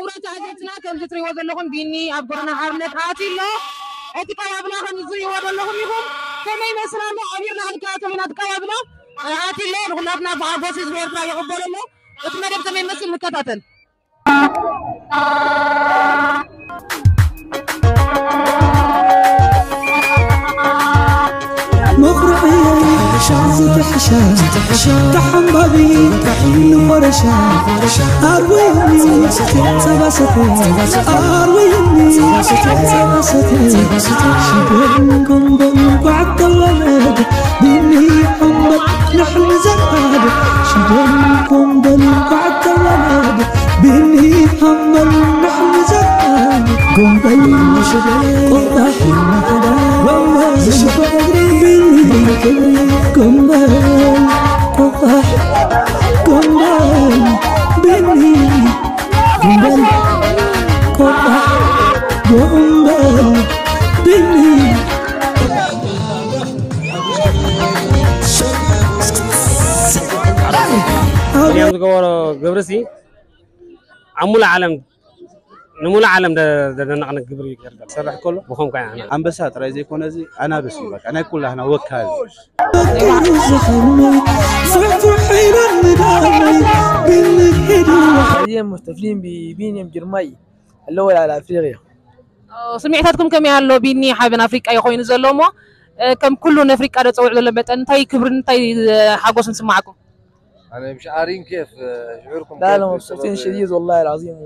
ورات عزيزنا كم تري وذلهم بيني أبقرنا حرنة هاتي الله أتقابلنا خمسين وذلهم يهم كما يمثلنا أميرنا هنكاتب من أتقابلنا هاتي الله نغنبنا بعض زوجنا يقبل الله وتمرد كما يمثل مكتاتن مغربي شعزة حشام تحمبي نورشا أرويني سباستي أرويني سباستي شبنكم بعد الولد بني محمد نحن زاد شبنكم بعد الولد بني محمد نحن زاد قم بين شباب قطح المكان شبابي كمبال قطح كمبال بني كمبال قطح كمبال بني اليوم تقول قبرسي عمول عالم نمول عالم ده نقنا قبري يرجع سرح كله بخون كان عم بسات رأي زي كون زي أنا بس بك أنا كلها أنا وكال حاليا محتفلين ببينيام جرماي الأول على أفريقيا. سمعتكم كم يهلو بيني حابين أفريقيا يخوين زلمو كم كلون أفريقيا تصور لما تنتهي كبرن تاي حاجوس نسمعكم. أنا مش عارفين كيف شعوركم. لا لا مبسوطين شديد والله العظيم.